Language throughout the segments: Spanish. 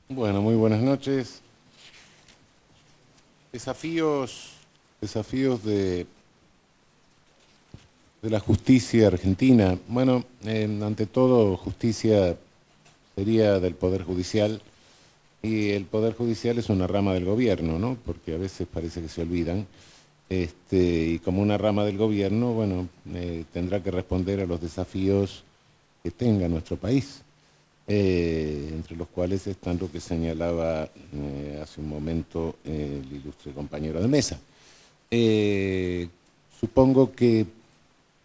Bueno, muy buenas noches. Desafíos de la justicia argentina. Bueno, ante todo, justicia sería del Poder Judicial, y el Poder Judicial es una rama del gobierno, ¿no? Porque a veces parece que se olvidan. Y como una rama del gobierno, bueno, tendrá que responder a los desafíos que tenga nuestro país, entre los cuales están lo que señalaba hace un momento el ilustre compañero de mesa. Eh, Supongo que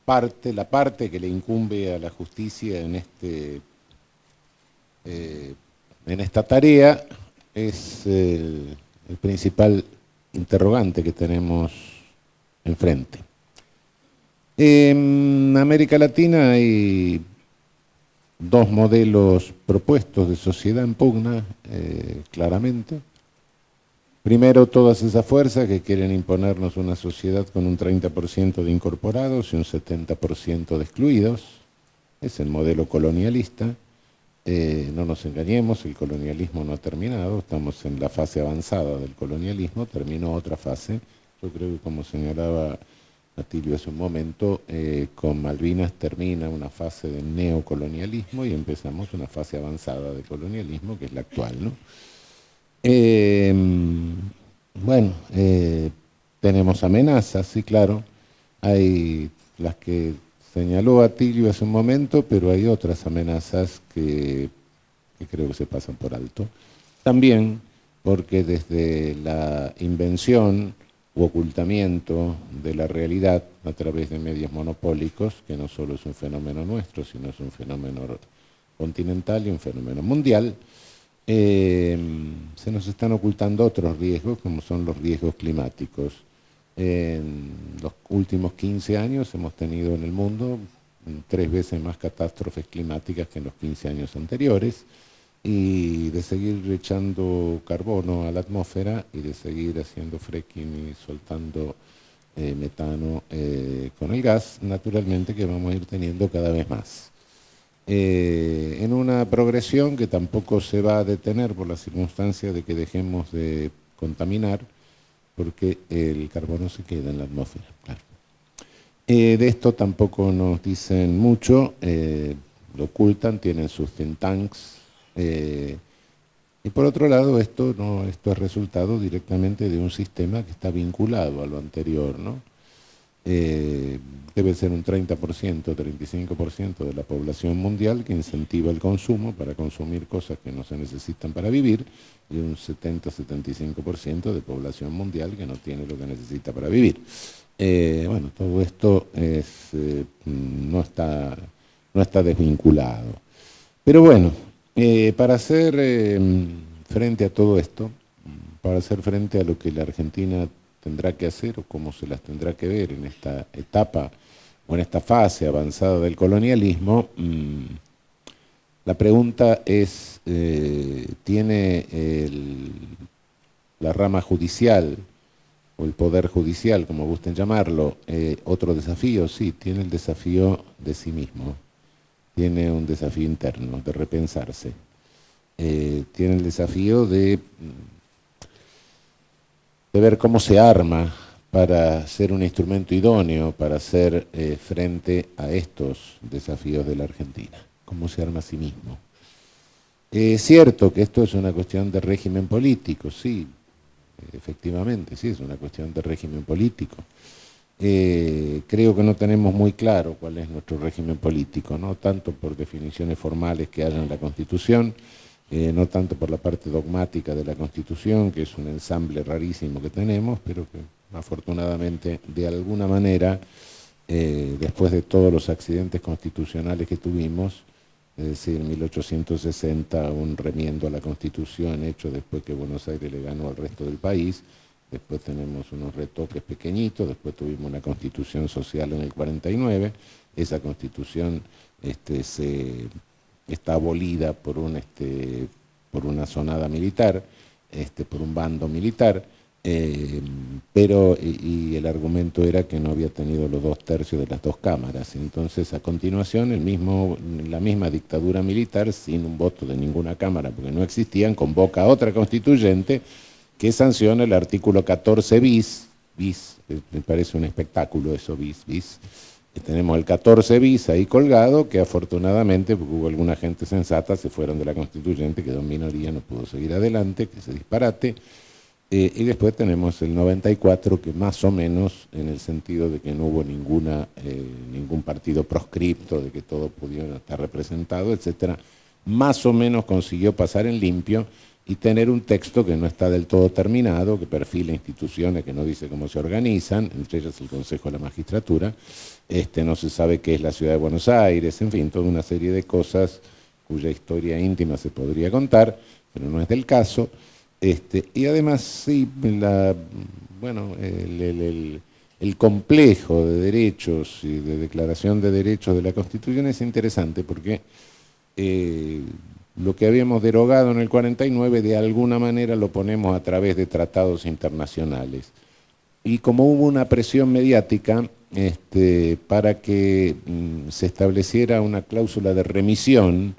la parte que le incumbe a la justicia eh, en esta tarea es el principal interrogante que tenemos enfrente. En América Latina hay dos modelos propuestos de sociedad en pugna, claramente. Primero, todas esas fuerzas que quieren imponernos una sociedad con un 30% de incorporados y un 70% de excluidos. Es el modelo colonialista. No nos engañemos, el colonialismo no ha terminado, estamos en la fase avanzada del colonialismo, terminó otra fase. Yo creo que, como señalaba Atilio hace un momento, con Malvinas termina una fase de neocolonialismo y empezamos una fase avanzada de colonialismo, que es la actual, ¿no? Eh, bueno, tenemos amenazas, sí, claro. Hay las que señaló Atilio hace un momento, pero hay otras amenazas que creo que se pasan por alto. También porque desde la invención u ocultamiento de la realidad a través de medios monopólicos, que no solo es un fenómeno nuestro, sino es un fenómeno continental y un fenómeno mundial, eh, se nos están ocultando otros riesgos, como son los riesgos climáticos. En los últimos 15 años hemos tenido en el mundo 3 veces más catástrofes climáticas que en los 15 años anteriores, y de seguir echando carbono a la atmósfera y de seguir haciendo fracking y soltando metano con el gas, naturalmente que vamos a ir teniendo cada vez más. En una progresión que tampoco se va a detener por la circunstancia de que dejemos de contaminar, porque el carbono se queda en la atmósfera, claro. De esto tampoco nos dicen mucho, lo ocultan, tienen sus think tanks. Y por otro lado, esto es resultado directamente de un sistema que está vinculado a lo anterior, ¿no? eh, Debe ser un 30%, 35% de la población mundial que incentiva el consumo para consumir cosas que no se necesitan para vivir, y un 70-75% de población mundial que no tiene lo que necesita para vivir. Bueno, todo esto no está desvinculado. Pero bueno, para hacer frente a todo esto, para hacer frente a lo que la Argentina tendrá que hacer o cómo se las tendrá que ver en esta etapa o en esta fase avanzada del colonialismo, la pregunta es, ¿tiene la rama judicial o el poder judicial, como gusten llamarlo, otro desafío? Sí, tiene el desafío de sí mismo, tiene un desafío interno de repensarse, tiene el desafío de ver cómo se arma para ser un instrumento idóneo para hacer frente a estos desafíos de la Argentina, cómo se arma a sí mismo. Es cierto que esto es una cuestión de régimen político, sí, efectivamente, sí, es una cuestión de régimen político. Creo que no tenemos muy claro cuál es nuestro régimen político, no tanto por definiciones formales que haya en la Constitución, no tanto por la parte dogmática de la Constitución, que es un ensamble rarísimo que tenemos, pero que afortunadamente de alguna manera, después de todos los accidentes constitucionales que tuvimos, es decir, en 1860 un remiendo a la Constitución hecho después que Buenos Aires le ganó al resto del país, después tenemos unos retoques pequeñitos, después tuvimos una Constitución social en el 49, esa Constitución está abolida por una sonada militar, por un bando militar, Y el argumento era que no había tenido los 2/3 de las dos cámaras. Entonces, a continuación, la misma dictadura militar, sin un voto de ninguna cámara, porque no existían, convoca a otra constituyente que sanciona el artículo 14 bis, me parece un espectáculo eso, bis. Tenemos el 14 bis ahí colgado, que afortunadamente, porque hubo alguna gente sensata, se fueron de la constituyente, quedó en minoría, no pudo seguir adelante, que se disparate. Y después tenemos el 94, que más o menos, en el sentido de que no hubo ningún partido proscripto, de que todo pudiera estar representado, etcétera, más o menos consiguió pasar en limpio y tener un texto que no está del todo terminado, que perfila instituciones que no dice cómo se organizan, entre ellas el Consejo de la Magistratura, no se sabe qué es la Ciudad de Buenos Aires, en fin, toda una serie de cosas cuya historia íntima se podría contar, pero no es del caso. Y además, sí, el complejo de derechos y de declaración de derechos de la Constitución es interesante porque lo que habíamos derogado en el 49 de alguna manera lo ponemos a través de tratados internacionales. Y como hubo una presión mediática para que se estableciera una cláusula de remisión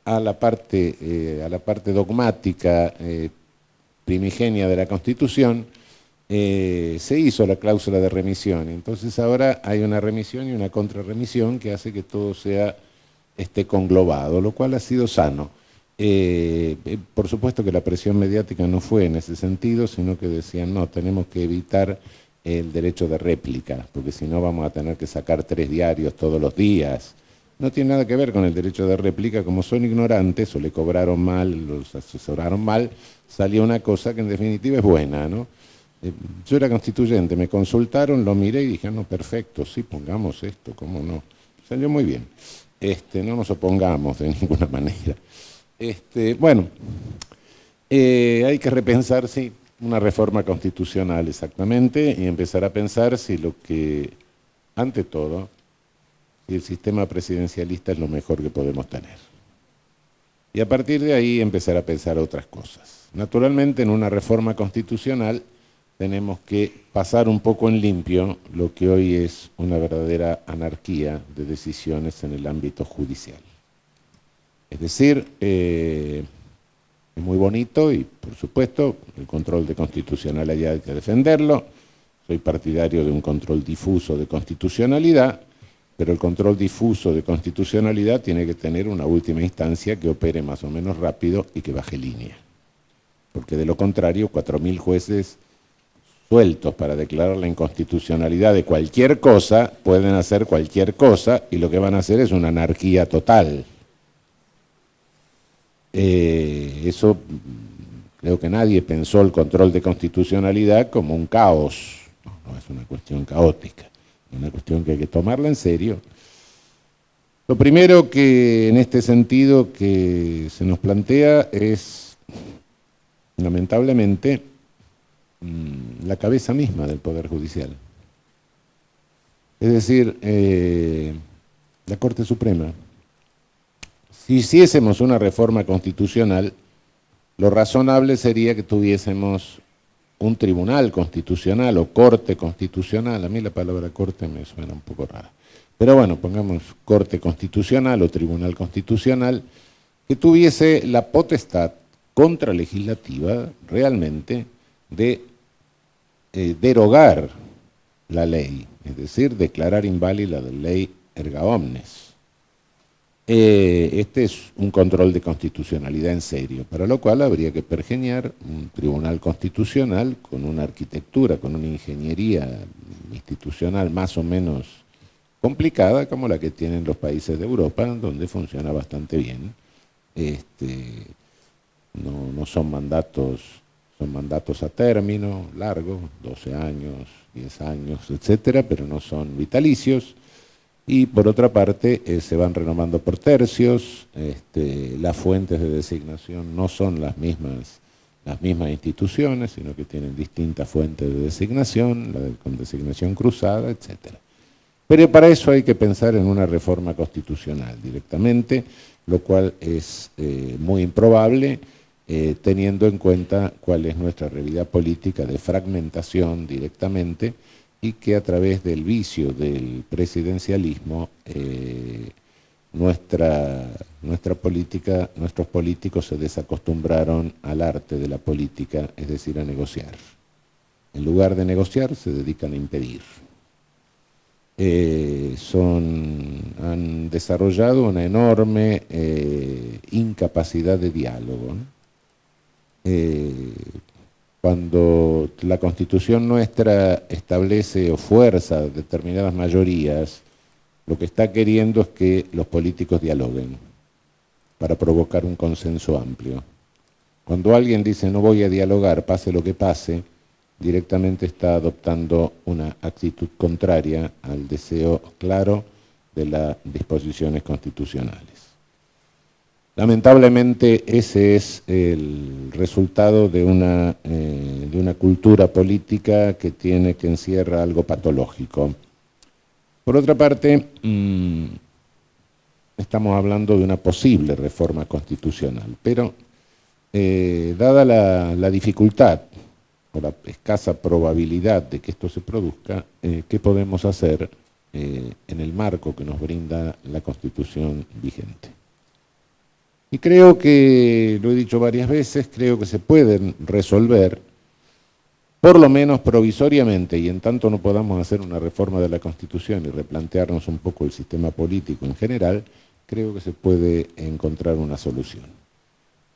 a la parte dogmática primigenia de la Constitución, se hizo la cláusula de remisión. Entonces ahora hay una remisión y una contrarremisión que hace que todo sea conglobado, lo cual ha sido sano. Por supuesto que la presión mediática no fue en ese sentido, sino que decían, no, tenemos que evitar el derecho de réplica, porque si no vamos a tener que sacar 3 diarios todos los días. No tiene nada que ver con el derecho de réplica, como son ignorantes o le cobraron mal, los asesoraron mal, salió una cosa que en definitiva es buena, ¿no? Yo era constituyente, me consultaron, lo miré y dije, no, perfecto, sí, pongamos esto, ¿cómo no? Salió muy bien. No nos opongamos de ninguna manera. Hay que repensar, sí, una reforma constitucional exactamente y empezar a pensar si ante todo, si el sistema presidencialista es lo mejor que podemos tener. Y a partir de ahí empezar a pensar otras cosas. Naturalmente, en una reforma constitucional tenemos que pasar un poco en limpio lo que hoy es una verdadera anarquía de decisiones en el ámbito judicial. Es decir, es muy bonito y, por supuesto, el control de constitucionalidad hay que defenderlo. Soy partidario de un control difuso de constitucionalidad, pero el control difuso de constitucionalidad tiene que tener una última instancia que opere más o menos rápido y que baje línea. Porque de lo contrario, 4.000 jueces sueltos para declarar la inconstitucionalidad de cualquier cosa, pueden hacer cualquier cosa y lo que van a hacer es una anarquía total. Eso creo que nadie pensó el control de constitucionalidad como un caos. No es una cuestión caótica, es una cuestión que hay que tomarla en serio. Lo primero que en este sentido que se nos plantea es, lamentablemente, la cabeza misma del Poder Judicial. Es decir, la Corte Suprema. Si hiciésemos una reforma constitucional, lo razonable sería que tuviésemos un tribunal constitucional o corte constitucional. A mí la palabra corte me suena un poco rara. Pero bueno, pongamos corte constitucional o tribunal constitucional, que tuviese la potestad contralegislativa realmente de derogar la ley, es decir, declarar inválida la ley erga omnes. Este es un control de constitucionalidad en serio, para lo cual habría que pergeñar un tribunal constitucional con una arquitectura, con una ingeniería institucional más o menos complicada, como la que tienen los países de Europa, donde funciona bastante bien. No son mandatos, son mandatos a término, largos, 12 años, 10 años, etcétera, pero no son vitalicios. Y por otra parte, se van renomando por tercios, las fuentes de designación no son las mismas instituciones, sino que tienen distintas fuentes de designación, con designación cruzada, etc. Pero para eso hay que pensar en una reforma constitucional directamente, lo cual es muy improbable, teniendo en cuenta cuál es nuestra realidad política de fragmentación directamente y que a través del vicio del presidencialismo nuestra política, nuestros políticos se desacostumbraron al arte de la política, es decir, a negociar. En lugar de negociar, se dedican a impedir. Han desarrollado una enorme incapacidad de diálogo, ¿no? Cuando la Constitución nuestra establece o fuerza determinadas mayorías, lo que está queriendo es que los políticos dialoguen para provocar un consenso amplio. Cuando alguien dice no voy a dialogar, pase lo que pase, directamente está adoptando una actitud contraria al deseo claro de las disposiciones constitucionales. Lamentablemente ese es el resultado de una cultura política que encierra algo patológico. Por otra parte, estamos hablando de una posible reforma constitucional, pero dada la dificultad o la escasa probabilidad de que esto se produzca, ¿qué podemos hacer en el marco que nos brinda la Constitución vigente? Y creo que, lo he dicho varias veces, creo que se pueden resolver, por lo menos provisoriamente, y en tanto no podamos hacer una reforma de la Constitución y replantearnos un poco el sistema político en general, creo que se puede encontrar una solución.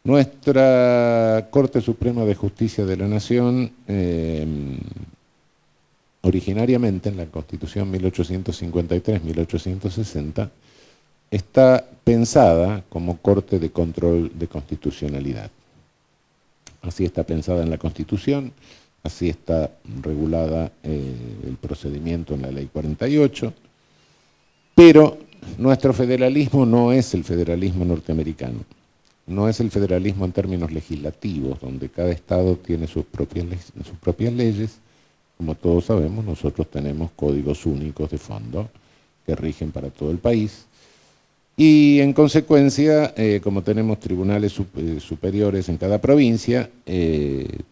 Nuestra Corte Suprema de Justicia de la Nación, originariamente en la Constitución 1853-1860, está pensada como Corte de Control de Constitucionalidad. Así está pensada en la Constitución, así está regulada el procedimiento en la Ley 48, pero nuestro federalismo no es el federalismo norteamericano, no es el federalismo en términos legislativos, donde cada estado tiene sus propias leyes. Como todos sabemos, nosotros tenemos códigos únicos de fondo que rigen para todo el país. Y en consecuencia, como tenemos tribunales superiores en cada provincia,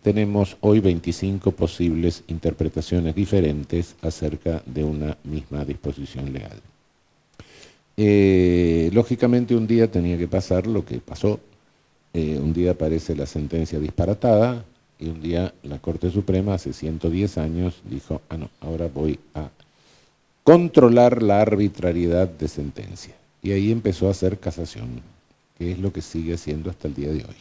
tenemos hoy 25 posibles interpretaciones diferentes acerca de una misma disposición legal. Lógicamente un día tenía que pasar lo que pasó, un día aparece la sentencia disparatada y un día la Corte Suprema hace 110 años dijo, no, ahora voy a controlar la arbitrariedad de sentencia. Y ahí empezó a hacer casación, que es lo que sigue haciendo hasta el día de hoy.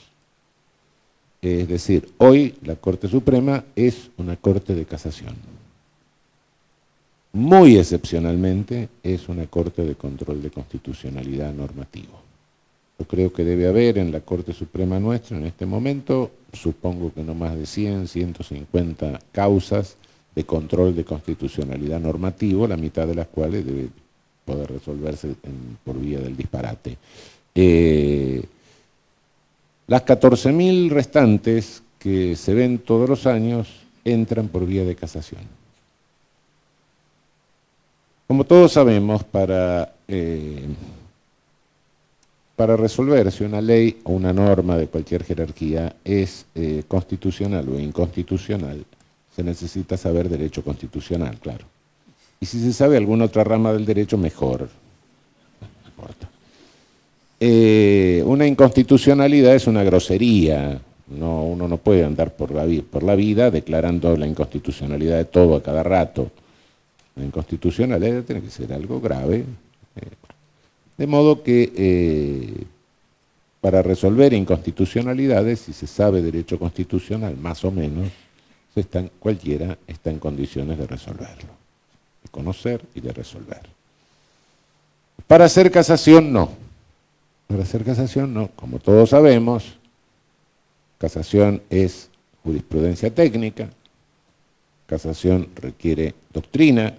Es decir, hoy la Corte Suprema es una Corte de Casación. Muy excepcionalmente es una Corte de Control de Constitucionalidad normativo. Yo creo que debe haber en la Corte Suprema nuestra en este momento, supongo que no más de 100, 150 causas de control de constitucionalidad normativo, la mitad de las cuales debe poder resolverse por vía del disparate. Las 14.000 restantes que se ven todos los años entran por vía de casación. Como todos sabemos, para resolver si una ley o una norma de cualquier jerarquía es constitucional o inconstitucional, se necesita saber derecho constitucional, claro. Y si se sabe alguna otra rama del derecho, mejor. No importa. Una inconstitucionalidad es una grosería. No, uno no puede andar por la vida declarando la inconstitucionalidad de todo a cada rato. La inconstitucionalidad tiene que ser algo grave. De modo que para resolver inconstitucionalidades, si se sabe derecho constitucional, más o menos, cualquiera está en condiciones de resolverlo. De conocer y de resolver. Para hacer casación, no. Para hacer casación, no. Como todos sabemos, casación es jurisprudencia técnica, casación requiere doctrina,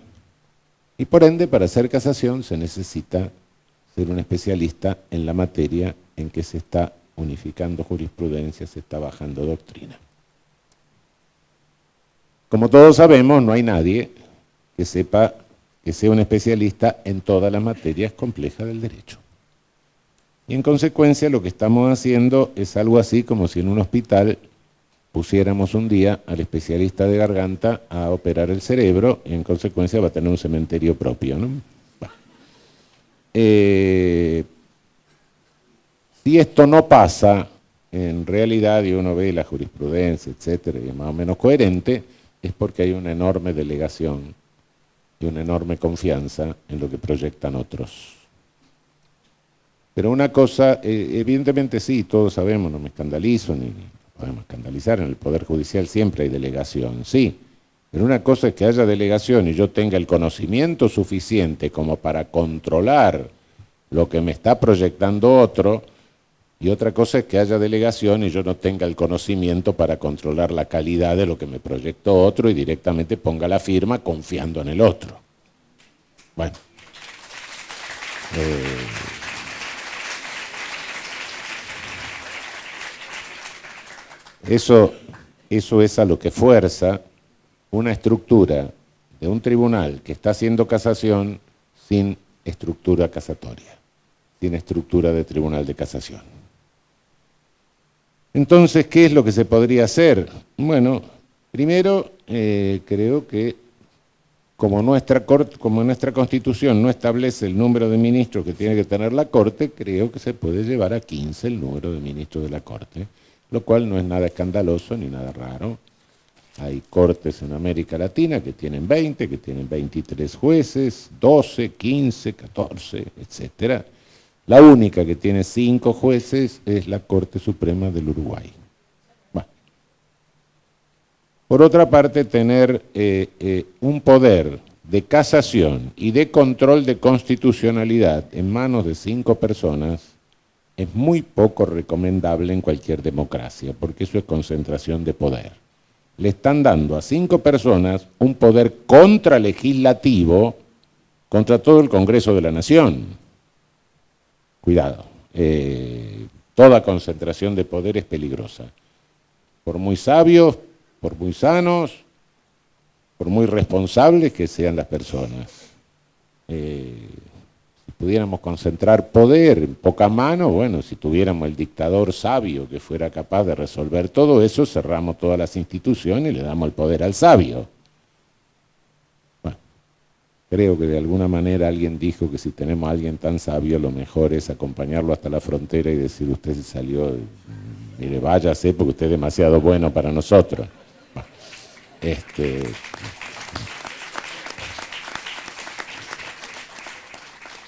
y por ende, para hacer casación se necesita ser un especialista en la materia en que se está unificando jurisprudencia, se está bajando doctrina. Como todos sabemos, no hay nadie que sea un especialista en todas las materias complejas del derecho. Y en consecuencia lo que estamos haciendo es algo así como si en un hospital pusiéramos un día al especialista de garganta a operar el cerebro y en consecuencia va a tener un cementerio propio, ¿no? Si esto no pasa, en realidad, y uno ve la jurisprudencia, etcétera, y es más o menos coherente, es porque hay una enorme delegación y una enorme confianza en lo que proyectan otros. Pero una cosa, evidentemente sí, todos sabemos, no me escandalizo, ni podemos escandalizar, en el Poder Judicial siempre hay delegación, sí, pero una cosa es que haya delegación y yo tenga el conocimiento suficiente como para controlar lo que me está proyectando otro, y otra cosa es que haya delegación y yo no tenga el conocimiento para controlar la calidad de lo que me proyectó otro y directamente ponga la firma confiando en el otro. Bueno. Eso es a lo que fuerza una estructura de un tribunal que está haciendo casación sin estructura casatoria, sin estructura de tribunal de casación. Entonces, ¿qué es lo que se podría hacer? Bueno, primero, creo que como nuestra Constitución no establece el número de ministros que tiene que tener la Corte, creo que se puede llevar a 15 el número de ministros de la Corte, lo cual no es nada escandaloso ni nada raro. Hay cortes en América Latina que tienen 20, que tienen 23 jueces, 12, 15, 14, etcétera. La única que tiene 5 jueces es la Corte Suprema del Uruguay. Bueno. Por otra parte, tener un poder de casación y de control de constitucionalidad en manos de 5 personas es muy poco recomendable en cualquier democracia, porque eso es concentración de poder. Le están dando a 5 personas un poder contralegislativo contra todo el Congreso de la Nación. Cuidado, toda concentración de poder es peligrosa. Por muy sabios, por muy sanos, por muy responsables que sean las personas. Si pudiéramos concentrar poder en pocas manos, bueno, si tuviéramos el dictador sabio que fuera capaz de resolver todo eso, cerramos todas las instituciones y le damos el poder al sabio. Bueno, creo que de alguna manera alguien dijo que si tenemos a alguien tan sabio, lo mejor es acompañarlo hasta la frontera y decir, usted se salió, mire, váyase porque usted es demasiado bueno para nosotros. Bueno,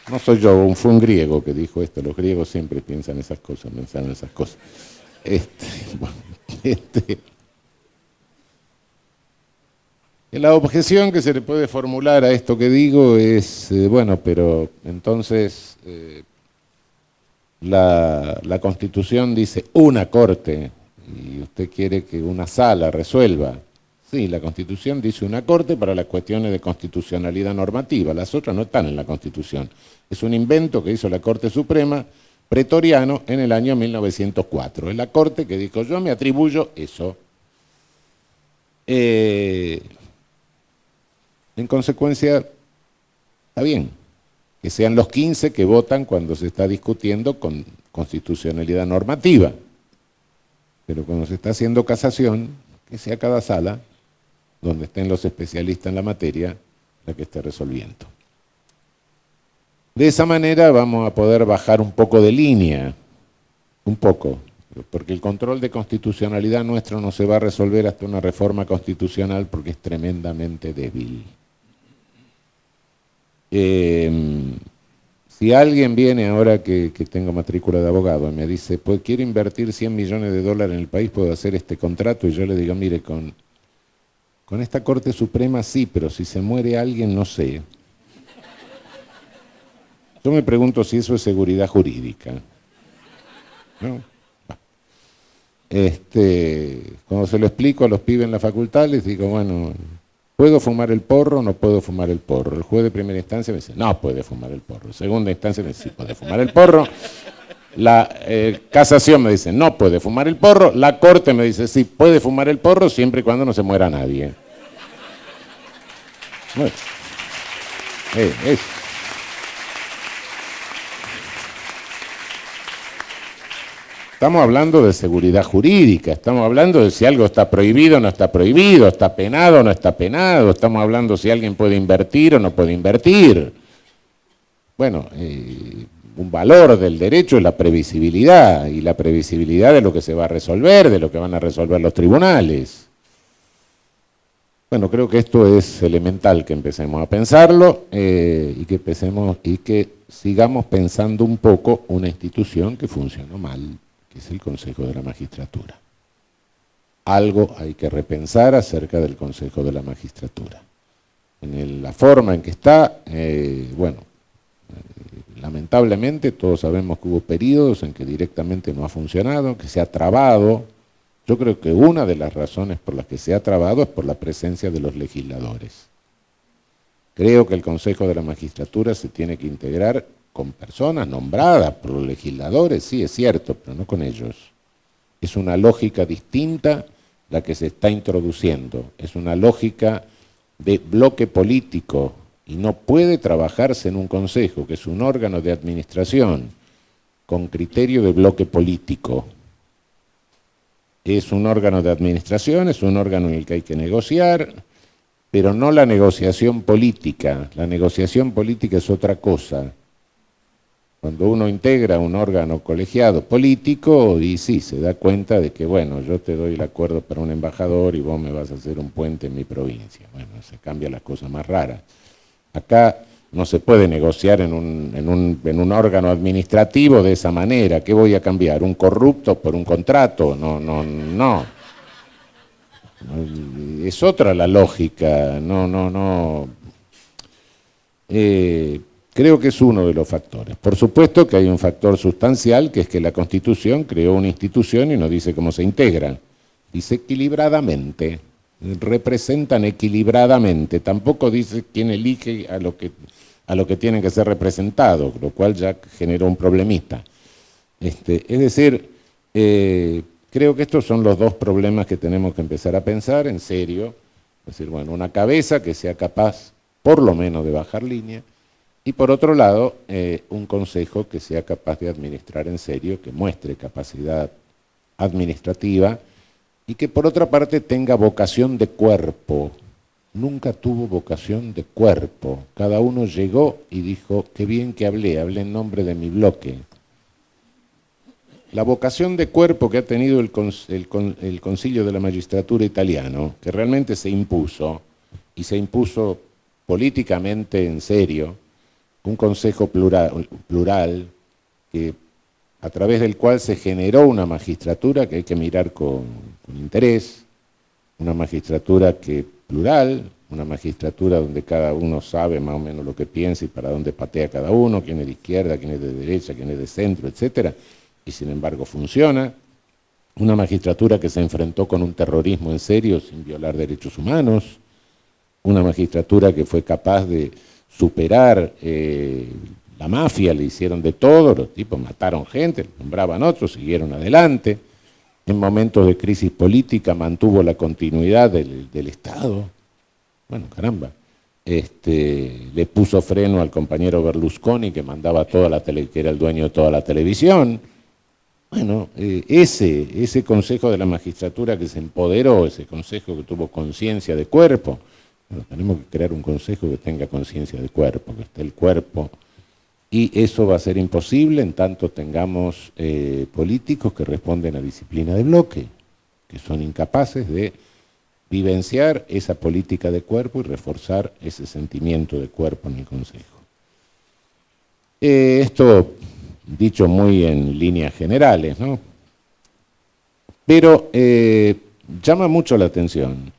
no soy yo, fue un griego que dijo esto. Los griegos siempre piensan esas cosas, pensaron esas cosas. La objeción que se le puede formular a esto que digo es, bueno, pero entonces la Constitución dice una corte y usted quiere que una sala resuelva. Sí, la Constitución dice una corte para las cuestiones de constitucionalidad normativa, las otras no están en la Constitución. Es un invento que hizo la Corte Suprema pretoriano en el año 1904. Es la Corte que dijo, yo me atribuyo eso. En consecuencia, está bien que sean los 15 que votan cuando se está discutiendo con constitucionalidad normativa, pero cuando se está haciendo casación, que sea cada sala donde estén los especialistas en la materia, la que esté resolviendo. De esa manera vamos a poder bajar un poco de línea, un poco, porque el control de constitucionalidad nuestro no se va a resolver hasta una reforma constitucional porque es tremendamente débil. Si alguien viene ahora que tengo matrícula de abogado y me dice, pues quiero invertir 100 millones de dólares en el país, puedo hacer este contrato, y yo le digo, mire, con esta Corte Suprema sí, pero si se muere alguien, no sé. Yo me pregunto si eso es seguridad jurídica. ¿No? Cuando se lo explico a los pibes en la facultad, les digo, bueno, ¿puedo fumar el porro o no puedo fumar el porro? El juez de primera instancia me dice, no puede fumar el porro. Segunda instancia me dice, sí puede fumar el porro. La casación me dice, no puede fumar el porro. La corte me dice, sí, puede fumar el porro siempre y cuando no se muera nadie. Bueno, Estamos hablando de seguridad jurídica, estamos hablando de si algo está prohibido o no está prohibido, está penado o no está penado, estamos hablando si alguien puede invertir o no puede invertir. Bueno, un valor del derecho es la previsibilidad, y la previsibilidad de lo que se va a resolver, de lo que van a resolver los tribunales. Bueno, creo que esto es elemental que empecemos a pensarlo y que sigamos pensando un poco una institución que funcionó mal, que es el Consejo de la Magistratura. Algo hay que repensar acerca del Consejo de la Magistratura. En la forma en que está, lamentablemente todos sabemos que hubo periodos en que directamente no ha funcionado, que se ha trabado. Yo creo que una de las razones por las que se ha trabado es por la presencia de los legisladores. Creo que el Consejo de la Magistratura se tiene que integrar con personas nombradas por los legisladores, sí, es cierto, pero no con ellos. Es una lógica distinta la que se está introduciendo, es una lógica de bloque político, y no puede trabajarse en un consejo, que es un órgano de administración, con criterio de bloque político. Es un órgano de administración, es un órgano en el que hay que negociar, pero no la negociación política. La negociación política es otra cosa. Cuando uno integra un órgano colegiado político, y sí, se da cuenta de que, bueno, yo te doy el acuerdo para un embajador y vos me vas a hacer un puente en mi provincia. Bueno, se cambian las cosas más raras. Acá no se puede negociar en un órgano administrativo de esa manera. ¿Qué voy a cambiar? ¿Un corrupto por un contrato? No. Es otra la lógica. Creo que es uno de los factores. Por supuesto que hay un factor sustancial, que es que la Constitución creó una institución y no dice cómo se integra. Dice equilibradamente. Representan equilibradamente, tampoco dice quién elige a lo que tienen que ser representados, lo cual ya generó un problemita. Es decir, creo que estos son los dos problemas que tenemos que empezar a pensar en serio. Es decir, bueno, una cabeza que sea capaz por lo menos de bajar línea, y por otro lado, un consejo que sea capaz de administrar en serio, que muestre capacidad administrativa, y que por otra parte tenga vocación de cuerpo. Nunca tuvo vocación de cuerpo. Cada uno llegó y dijo, qué bien que hablé en nombre de mi bloque. La vocación de cuerpo que ha tenido el Concilio de la Magistratura italiano, que realmente se impuso, y se impuso políticamente en serio, un consejo plural que a través del cual se generó una magistratura que hay que mirar con interés, una magistratura plural, una magistratura donde cada uno sabe más o menos lo que piensa y para dónde patea cada uno, quién es de izquierda, quién es de derecha, quién es de centro, etcétera, y sin embargo funciona. Una magistratura que se enfrentó con un terrorismo en serio sin violar derechos humanos, una magistratura que fue capaz de superar la mafia, le hicieron de todo, los tipos mataron gente, nombraban otros, siguieron adelante. En momentos de crisis política mantuvo la continuidad del Estado. Bueno, caramba. Le puso freno al compañero Berlusconi, que mandaba que era el dueño de toda la televisión. Bueno, ese Consejo de la Magistratura que se empoderó, ese Consejo que tuvo conciencia de cuerpo, bueno, tenemos que crear un consejo que tenga conciencia de cuerpo, que esté el cuerpo. Y eso va a ser imposible en tanto tengamos políticos que responden a disciplina de bloque, que son incapaces de vivenciar esa política de cuerpo y reforzar ese sentimiento de cuerpo en el Consejo. Esto dicho muy en líneas generales, ¿no? Pero llama mucho la atención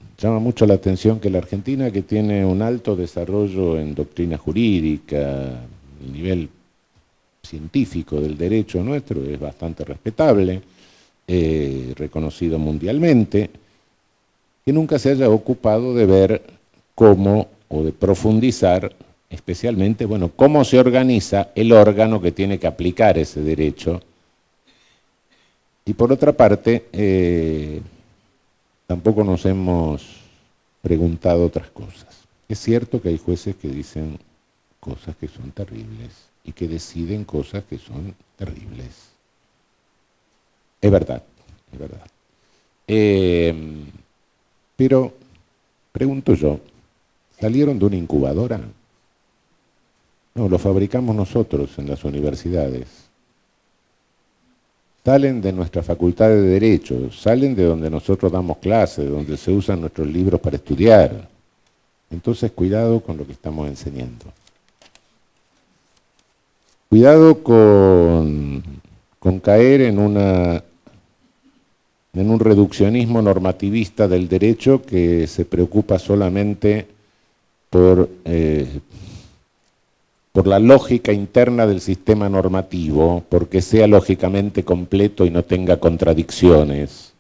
que la Argentina, que tiene un alto desarrollo en doctrina jurídica, el nivel científico del derecho nuestro es bastante respetable, reconocido mundialmente, que nunca se haya ocupado de ver cómo, o de profundizar especialmente, bueno, cómo se organiza el órgano que tiene que aplicar ese derecho. Y por otra parte, tampoco nos hemos preguntado otras cosas. Es cierto que hay jueces que dicen cosas que son terribles y que deciden cosas que son terribles. Es verdad, es verdad. Pero, pregunto yo, ¿salieron de una incubadora? No, lo fabricamos nosotros en las universidades. Salen de nuestra facultad de Derecho, salen de donde nosotros damos clases, de donde se usan nuestros libros para estudiar. Entonces, cuidado con lo que estamos enseñando. Cuidado con caer en un reduccionismo normativista del derecho que se preocupa solamente por la lógica interna del sistema normativo, porque sea lógicamente completo y no tenga contradicciones,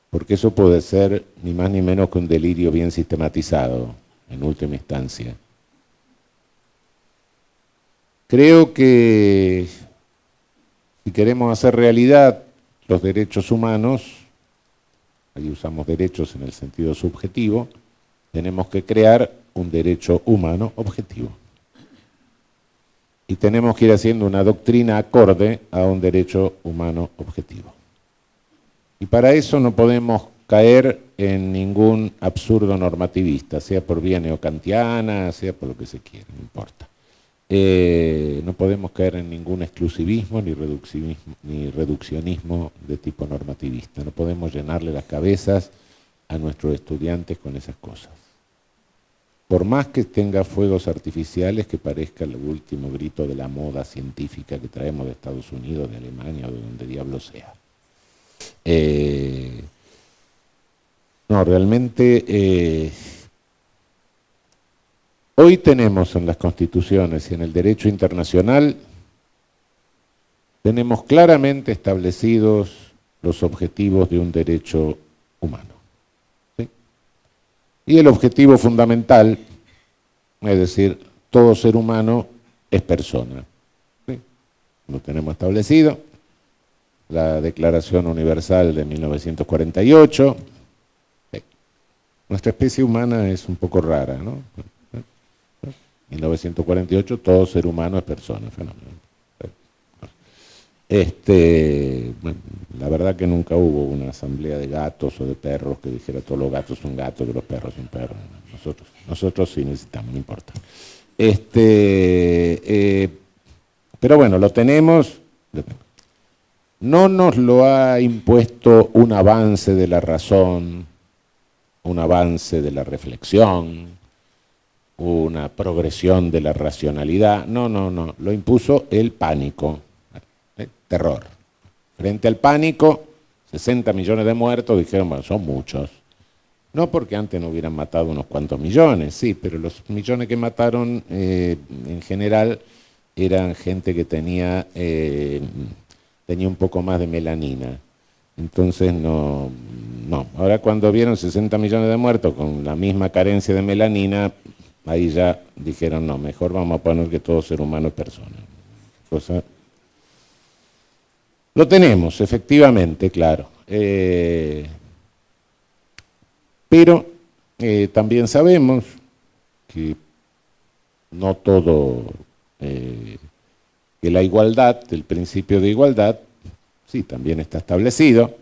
porque eso puede ser ni más ni menos que un delirio bien sistematizado, en última instancia. Creo que si queremos hacer realidad los derechos humanos, ahí usamos derechos en el sentido subjetivo, tenemos que crear un derecho humano objetivo. Y tenemos que ir haciendo una doctrina acorde a un derecho humano objetivo. Y para eso no podemos caer en ningún absurdo normativista, sea por vía neocantiana, sea por lo que se quiera, no importa. No podemos caer en ningún exclusivismo ni reduccionismo de tipo normativista. No podemos llenarle las cabezas a nuestros estudiantes con esas cosas. Por más que tenga fuegos artificiales que parezca el último grito de la moda científica que traemos de Estados Unidos, de Alemania o de donde diablo sea. No, realmente hoy tenemos en las constituciones y en el derecho internacional, tenemos claramente establecidos los objetivos de un derecho humano. ¿Sí? Y el objetivo fundamental, es decir, todo ser humano es persona. ¿Sí? Lo tenemos establecido, la Declaración Universal de 1948. ¿Sí? Nuestra especie humana es un poco rara, ¿no? 1948, todo ser humano es persona, fenómeno. Bueno, la verdad que nunca hubo una asamblea de gatos o de perros que dijera todos los gatos son gatos, que los perros son perros. Nosotros sí necesitamos, no importa. Pero bueno, lo tenemos. No nos lo ha impuesto un avance de la razón, un avance de la reflexión, una progresión de la racionalidad. No, lo impuso el pánico. Terror. Frente al pánico, 60 millones de muertos, dijeron, bueno, son muchos. No porque antes no hubieran matado unos cuantos millones, sí, pero los millones que mataron en general eran gente que tenía un poco más de melanina. Entonces no. Ahora cuando vieron 60 millones de muertos con la misma carencia de melanina, ahí ya dijeron, no, mejor vamos a poner que todo ser humano es persona. Cosa. Lo tenemos, efectivamente, claro. Pero también sabemos que no todo, que la igualdad, el principio de igualdad, sí, también está establecido,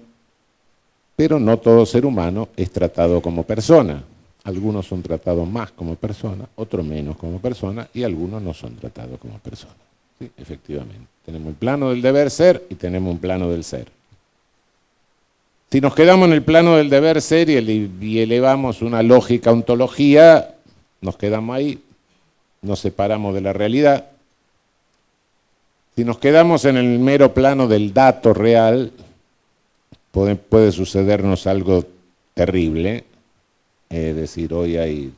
pero no todo ser humano es tratado como persona. Algunos son tratados más como persona, otros menos como persona, y algunos no son tratados como persona. Sí, efectivamente. Tenemos el plano del deber ser y tenemos un plano del ser. Si nos quedamos en el plano del deber ser y elevamos una lógica ontología, nos quedamos ahí, nos separamos de la realidad. Si nos quedamos en el mero plano del dato real, puede sucedernos algo terrible. Es decir, hoy hay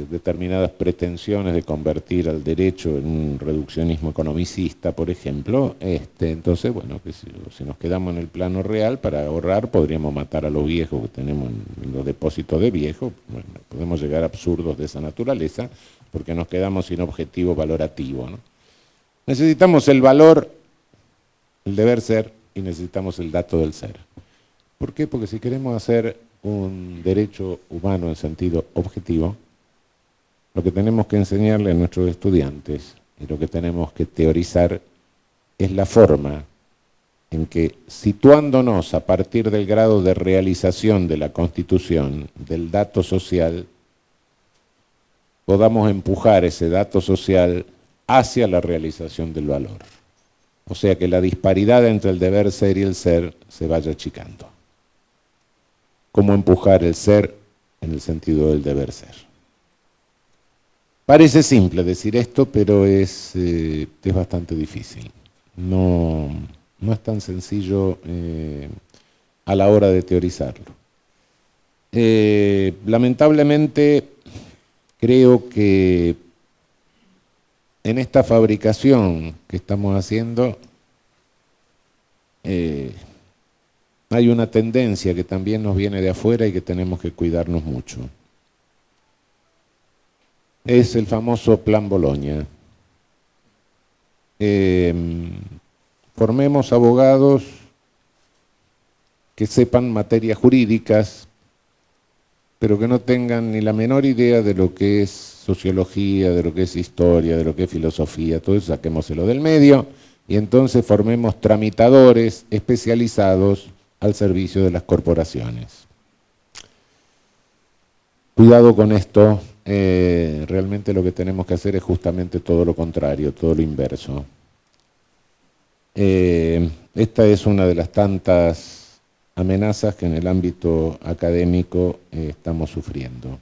determinadas pretensiones de convertir al derecho en un reduccionismo economicista, por ejemplo. Entonces, bueno, que si nos quedamos en el plano real, para ahorrar podríamos matar a los viejos que tenemos en los depósitos de viejos. Bueno, podemos llegar a absurdos de esa naturaleza porque nos quedamos sin objetivo valorativo, ¿no? Necesitamos el valor, el deber ser, y necesitamos el dato del ser. ¿Por qué? Porque si queremos hacer un derecho humano en sentido objetivo, lo que tenemos que enseñarle a nuestros estudiantes y lo que tenemos que teorizar es la forma en que, situándonos a partir del grado de realización de la Constitución, del dato social, podamos empujar ese dato social hacia la realización del valor. O sea, que la disparidad entre el deber ser y el ser se vaya achicando. ¿Cómo empujar el ser en el sentido del deber ser? Parece simple decir esto, pero es bastante difícil. No es tan sencillo a la hora de teorizarlo. Lamentablemente, creo que en esta fabricación que estamos haciendo hay una tendencia que también nos viene de afuera y que tenemos que cuidarnos mucho. Es el famoso Plan Boloña. Formemos abogados que sepan materias jurídicas, pero que no tengan ni la menor idea de lo que es sociología, de lo que es historia, de lo que es filosofía, todo eso saquémoselo del medio, y entonces formemos tramitadores especializados al servicio de las corporaciones. Cuidado con esto, realmente lo que tenemos que hacer es justamente todo lo contrario, todo lo inverso. Esta es una de las tantas amenazas que en el ámbito académico estamos sufriendo.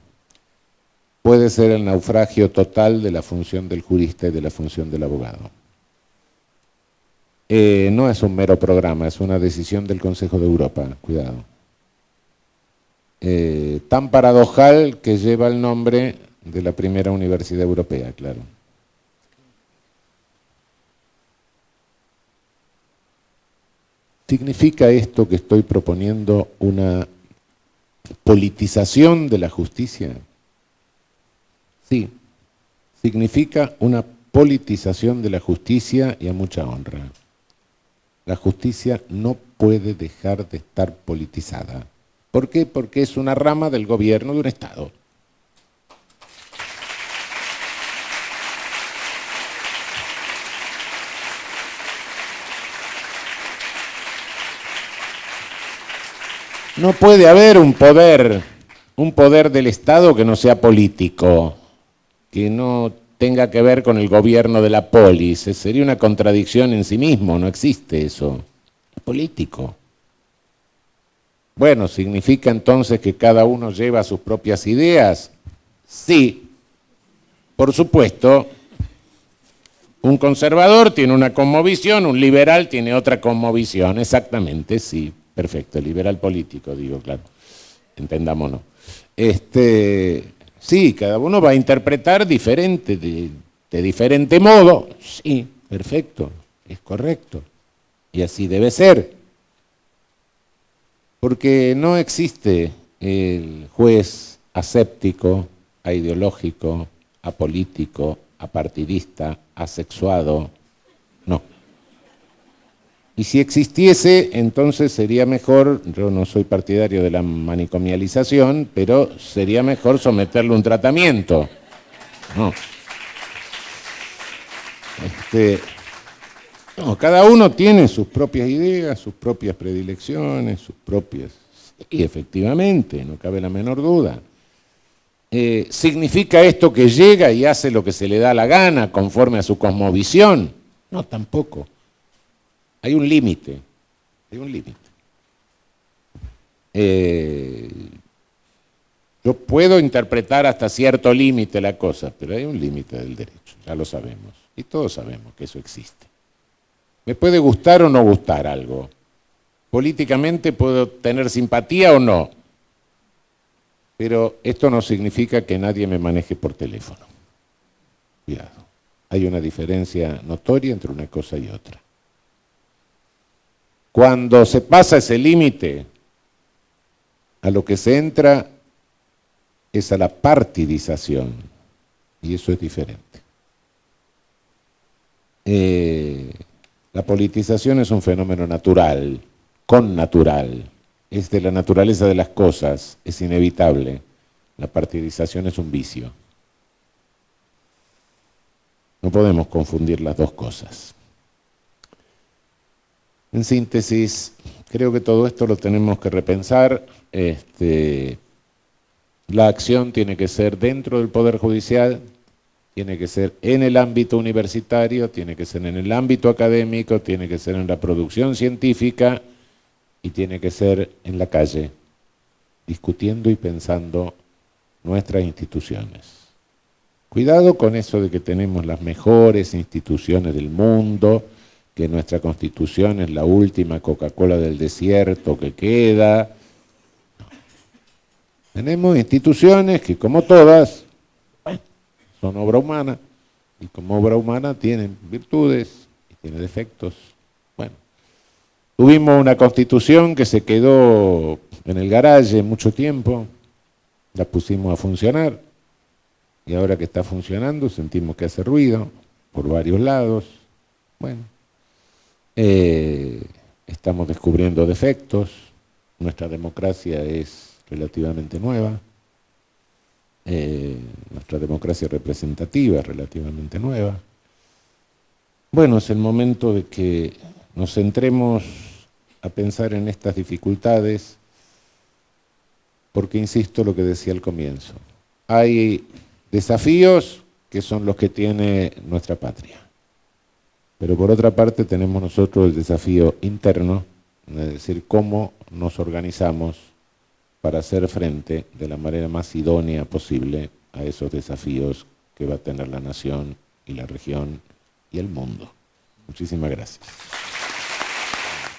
Puede ser el naufragio total de la función del jurista y de la función del abogado. No es un mero programa, es una decisión del Consejo de Europa, cuidado. Tan paradojal que lleva el nombre de la primera universidad europea, claro. ¿Significa esto que estoy proponiendo una politización de la justicia? Sí, significa una politización de la justicia y a mucha honra. La justicia no puede dejar de estar politizada. ¿Por qué? Porque es una rama del gobierno de un Estado. No puede haber un poder del Estado que no sea político, que no tenga que ver con el gobierno de la polis. Sería una contradicción en sí mismo, no existe eso. Es político. Bueno, ¿significa entonces que cada uno lleva sus propias ideas? Sí, por supuesto. Un conservador tiene una cosmovisión, un liberal tiene otra cosmovisión, exactamente, sí, perfecto, liberal político, digo, claro, entendámonos. Sí, cada uno va a interpretar diferente, de diferente modo, sí, perfecto, es correcto, y así debe ser. Porque no existe el juez aséptico, aideológico, apolítico, apartidista, asexuado, no. Y si existiese, entonces sería mejor, yo no soy partidario de la manicomialización, pero sería mejor someterle un tratamiento. No. No, cada uno tiene sus propias ideas, sus propias predilecciones, sus propias... Y efectivamente, no cabe la menor duda. ¿Significa esto que llega y hace lo que se le da la gana conforme a su cosmovisión? No, tampoco. Hay un límite. Hay un límite. Yo puedo interpretar hasta cierto límite la cosa, pero hay un límite del derecho, ya lo sabemos. Y todos sabemos que eso existe. Me puede gustar o no gustar algo. Políticamente puedo tener simpatía o no. Pero esto no significa que nadie me maneje por teléfono. Cuidado. Hay una diferencia notoria entre una cosa y otra. Cuando se pasa ese límite, a lo que se entra es a la partidización. Y eso es diferente. La politización es un fenómeno natural, connatural, es de la naturaleza de las cosas, es inevitable. La partidización es un vicio. No podemos confundir las dos cosas. En síntesis, creo que todo esto lo tenemos que repensar. La acción tiene que ser dentro del Poder Judicial, tiene que ser en el ámbito universitario, tiene que ser en el ámbito académico, tiene que ser en la producción científica y tiene que ser en la calle, discutiendo y pensando nuestras instituciones. Cuidado con eso de que tenemos las mejores instituciones del mundo, que nuestra Constitución es la última Coca-Cola del desierto que queda. Tenemos instituciones que, como todas, son obra humana, y como obra humana tienen virtudes y tienen defectos. Bueno, tuvimos una Constitución que se quedó en el garaje mucho tiempo, la pusimos a funcionar, y ahora que está funcionando sentimos que hace ruido por varios lados. Bueno, estamos descubriendo defectos, nuestra democracia es relativamente nueva, nuestra democracia representativa es relativamente nueva. Bueno, es el momento de que nos centremos a pensar en estas dificultades, porque insisto lo que decía al comienzo, hay desafíos que son los que tiene nuestra patria. Pero por otra parte tenemos nosotros el desafío interno, es decir, cómo nos organizamos para hacer frente de la manera más idónea posible a esos desafíos que va a tener la nación y la región y el mundo. Muchísimas gracias.